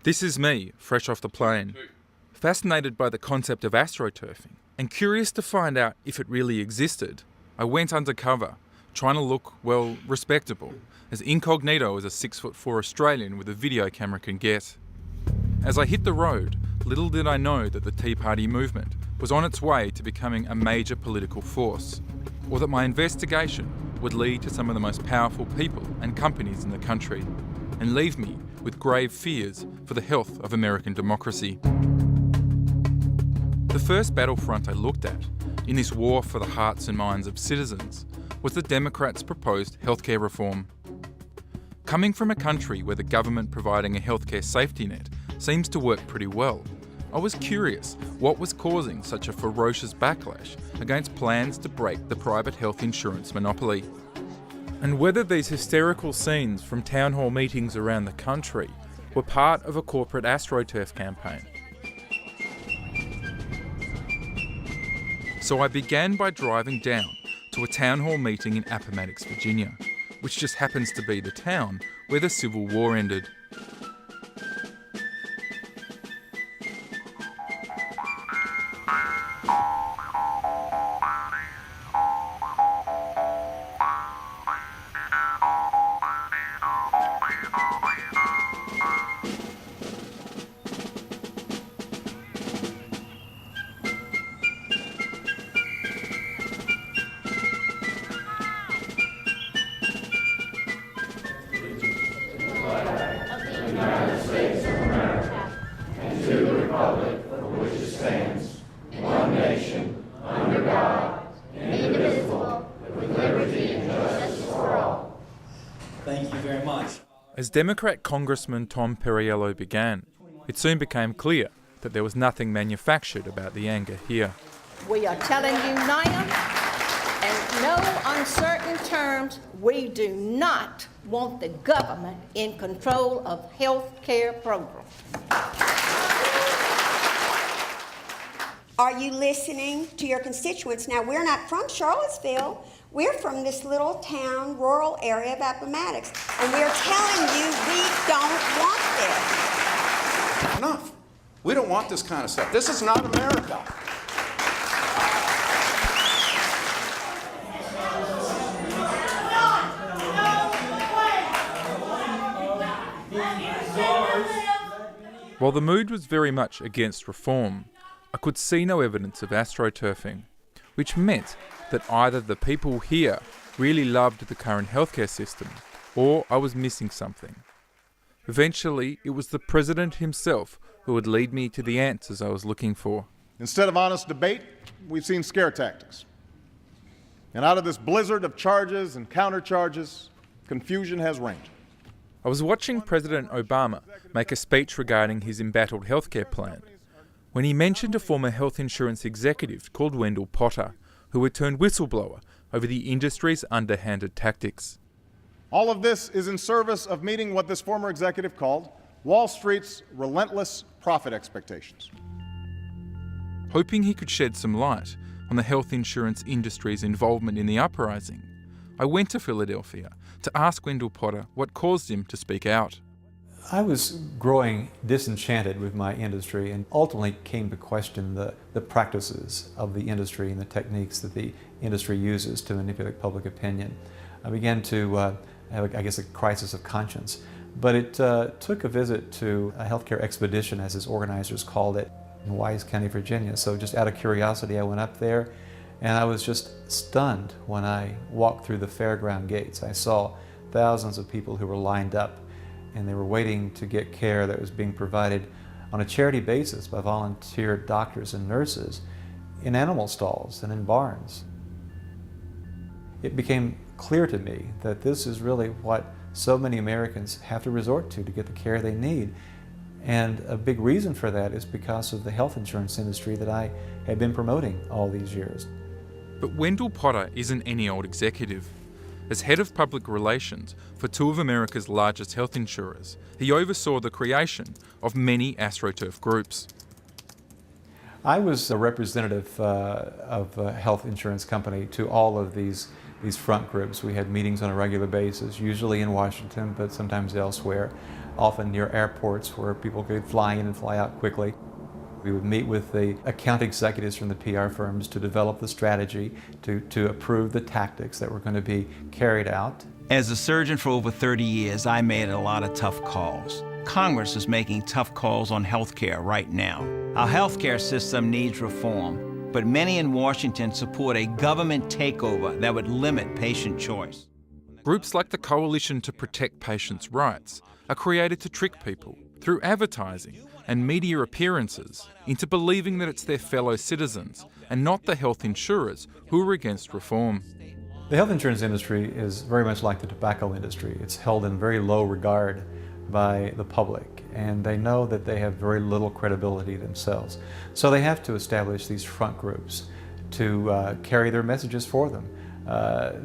This is me, fresh off the plane, fascinated by the concept of astroturfing and curious to find out if it really existed. I went undercover, trying to look, well, respectable, as incognito as a 6'4" Australian with a video camera can get. As I hit the road, little did I know that the Tea Party movement was on its way to becoming a major political force, or that my investigation would lead to some of the most powerful people and companies in the country, and leave me with grave fears for the health of American democracy. The first battlefront I looked at, in this war for the hearts and minds of citizens, was the Democrats' proposed healthcare reform. Coming from a country where the government providing a healthcare safety net seems to work pretty well, I was curious what was causing such a ferocious backlash against plans to break the private health insurance monopoly, and whether these hysterical scenes from town hall meetings around the country were part of a corporate AstroTurf campaign. So I began by driving down to a town hall meeting in Appomattox, Virginia, which just happens to be the town where the Civil War ended. Thank you very much. As Democrat Congressman Tom Perriello began, it soon became clear that there was nothing manufactured about the anger here. We are telling you now, in no uncertain terms, we do not want the government in control of health care programs. Are you listening to your constituents? Now, we're not from Charlottesville. We're from this little town, rural area of Appomattox, and we're telling you we don't want this. Enough. We don't want this kind of stuff. This is not America. While the mood was very much against reform, I could see no evidence of astroturfing, which meant that either the people here really loved the current healthcare system, or I was missing something. Eventually, it was the president himself who would lead me to the answers I was looking for. Instead of honest debate, we've seen scare tactics. And out of this blizzard of charges and countercharges, confusion has reigned. I was watching President Obama make a speech regarding his embattled healthcare plan, when he mentioned a former health insurance executive called Wendell Potter, who had turned whistleblower over the industry's underhanded tactics. All of this is in service of meeting what this former executive called Wall Street's relentless profit expectations. Hoping he could shed some light on the health insurance industry's involvement in the uprising, I went to Philadelphia to ask Wendell Potter what caused him to speak out. I was growing disenchanted with my industry and ultimately came to question the practices of the industry and the techniques that the industry uses to manipulate public opinion. I began to have, a crisis of conscience. But it took a visit to a healthcare expedition, as its organizers called it, in Wise County, Virginia. So just out of curiosity, I went up there, and I was just stunned when I walked through the fairground gates. I saw thousands of people who were lined up, and they were waiting to get care that was being provided on a charity basis by volunteer doctors and nurses in animal stalls and in barns. It became clear to me that this is really what so many Americans have to resort to get the care they need. And a big reason for that is because of the health insurance industry that I have been promoting all these years. But Wendell Potter isn't any old executive. As head of public relations for two of America's largest health insurers, he oversaw the creation of many AstroTurf groups. I was a representative of a health insurance company to all of these these front groups. We had meetings on a regular basis, usually in Washington, but sometimes elsewhere, often near airports where people could fly in and fly out quickly. We would meet with the account executives from the PR firms to develop the strategy, to approve the tactics that were going to be carried out. As a surgeon for over 30 years, I made a lot of tough calls. Congress is making tough calls on healthcare right now. Our healthcare system needs reform, but many in Washington support a government takeover that would limit patient choice. Groups like the Coalition to Protect Patients' Rights are created to trick people through advertising and media appearances into believing that it's their fellow citizens and not the health insurers who are against reform. The health insurance industry is very much like the tobacco industry. It's held in very low regard by the public, and they know that they have very little credibility themselves. So they have to establish these front groups to carry their messages for them.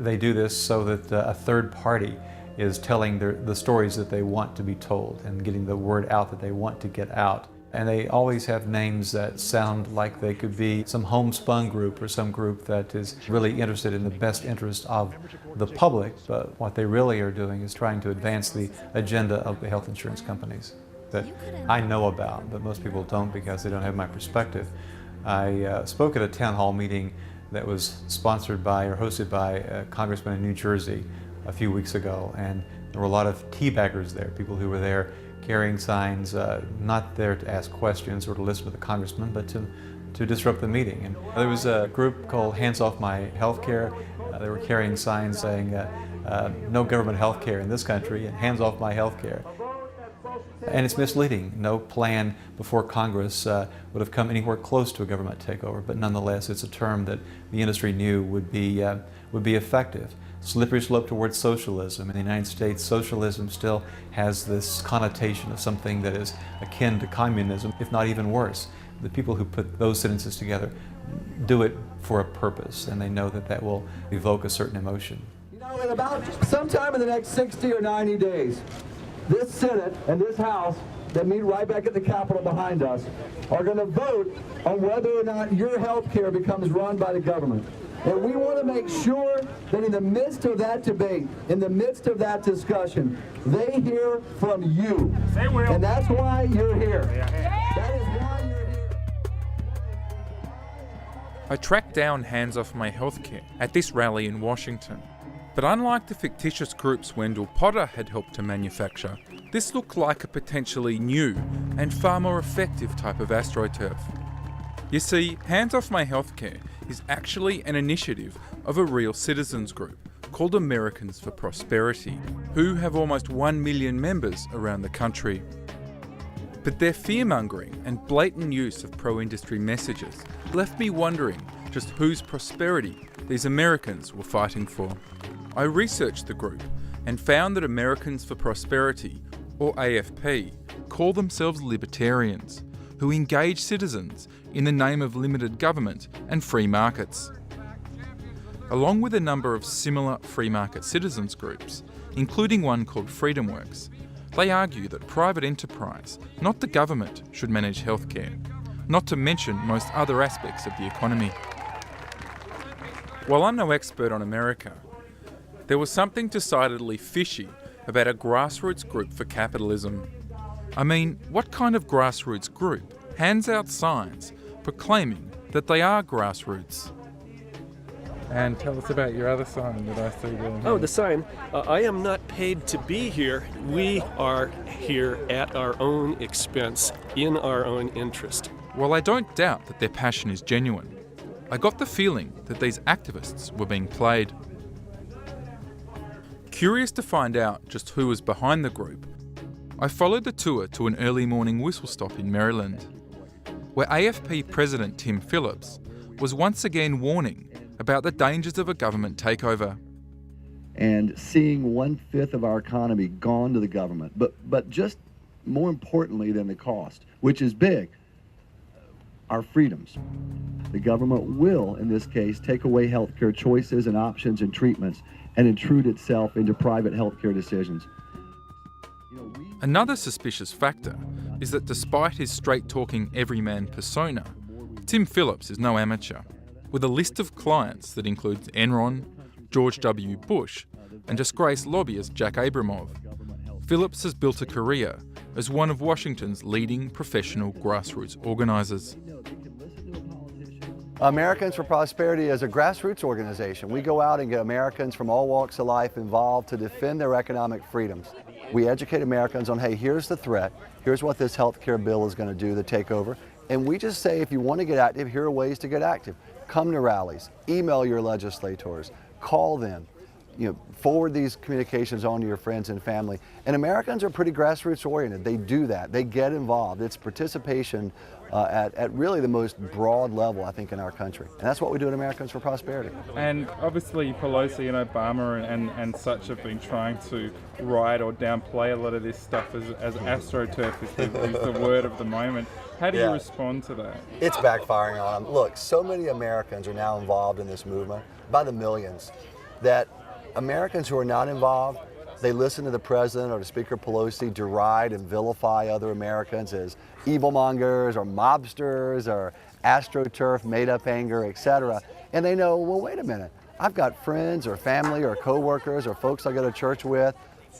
They do this so that a third party is telling the stories that they want to be told and getting the word out that they want to get out. And they always have names that sound like they could be some homespun group or some group that is really interested in the best interest of the public, but what they really are doing is trying to advance the agenda of the health insurance companies that I know about, but most people don't because they don't have my perspective. I spoke at a town hall meeting that was sponsored by or hosted by a congressman in New Jersey a few weeks ago, and there were a lot of teabaggers there, people who were there carrying signs, not there to ask questions or to listen to the congressman, but to disrupt the meeting. And there was a group called Hands Off My Healthcare. They were carrying signs saying, no government healthcare in this country, and hands off my healthcare. And it's misleading. No plan before Congress would have come anywhere close to a government takeover, but nonetheless, it's a term that the industry knew would be effective. Slippery slope towards socialism. In the United States, socialism still has this connotation of something that is akin to communism, if not even worse. The people who put those sentences together do it for a purpose, and they know that that will evoke a certain emotion. You know, in about sometime in the next 60 or 90 days, this Senate and this House that meet right back at the Capitol behind us are going to vote on whether or not your health care becomes run by the government. And we want to make sure that in the midst of that debate, in the midst of that discussion, they hear from you. They will. And that's why you're here. That is why you're here. I tracked down Hands Off My Healthcare at this rally in Washington. But unlike the fictitious groups Wendell Potter had helped to manufacture, this looked like a potentially new and far more effective type of AstroTurf. You see, Hands Off My Healthcare is actually an initiative of a real citizens group called Americans for Prosperity, who have almost 1 million members around the country. But their fear-mongering and blatant use of pro-industry messages left me wondering just whose prosperity these Americans were fighting for. I researched the group and found that Americans for Prosperity, or AFP, call themselves libertarians, who engage citizens in the name of limited government and free markets. Along with a number of similar free market citizens groups, including one called FreedomWorks, they argue that private enterprise, not the government, should manage healthcare, not to mention most other aspects of the economy. While I'm no expert on America, there was something decidedly fishy about a grassroots group for capitalism. I mean, what kind of grassroots group hands out signs proclaiming that they are grassroots? And tell us about your other sign that I see there. Oh, the sign. I am not paid to be here. We are here at our own expense, in our own interest. While I don't doubt that their passion is genuine, I got the feeling that these activists were being played. Curious to find out just who was behind the group, I followed the tour to an early morning whistle stop in Maryland, where AFP President Tim Phillips was once again warning about the dangers of a government takeover. And seeing 1/5 of our economy gone to the government, but just more importantly than the cost, which is big, our freedoms. The government will, in this case, take away healthcare choices and options and treatments and intrude itself into private healthcare decisions. Another suspicious factor is that despite his straight-talking everyman persona, Tim Phillips is no amateur, with a list of clients that includes Enron, George W. Bush, and disgraced lobbyist Jack Abramov. Phillips has built a career as one of Washington's leading professional grassroots organisers. Americans for Prosperity is a grassroots organization. We go out and get Americans from all walks of life involved to defend their economic freedoms. We educate Americans on, hey, here's the threat, here's what this health care bill is going to do, the takeover, and we just say if you want to get active, here are ways to get active. Come to rallies, email your legislators, call them, forward these communications on to your friends and family. And Americans are pretty grassroots oriented. They do that. They get involved. It's participation at really the most broad level, I think, in our country. And that's what we do at Americans for Prosperity. And obviously Pelosi and Obama and such have been trying to ride or downplay a lot of this stuff as AstroTurf is the word of the moment. How do you respond to that? It's backfiring on them. Look, so many Americans are now involved in this movement, by the millions, that Americans who are not involved, they listen to the president or to Speaker Pelosi deride and vilify other Americans as evilmongers or mobsters or AstroTurf, made-up anger, etc. And they know, well, wait a minute, I've got friends or family or coworkers or folks I go to church with.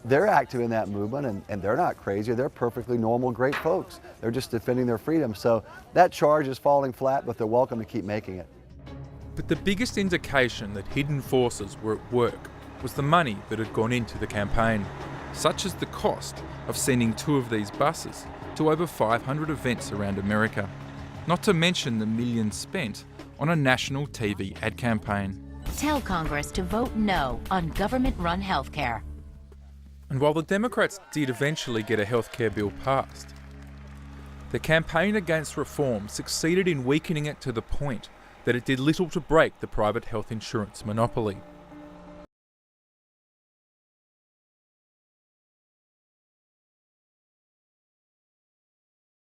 They're active in that movement, and they're not crazy. They're perfectly normal, great folks. They're just defending their freedom. So that charge is falling flat, but they're welcome to keep making it. But the biggest indication that hidden forces were at work was the money that had gone into the campaign, such as the cost of sending 2 of these buses to over 500 events around America, not to mention the millions spent on a national TV ad campaign. Tell Congress to vote no on government-run health care. And while the Democrats did eventually get a healthcare bill passed, the campaign against reform succeeded in weakening it to the point that it did little to break the private health insurance monopoly.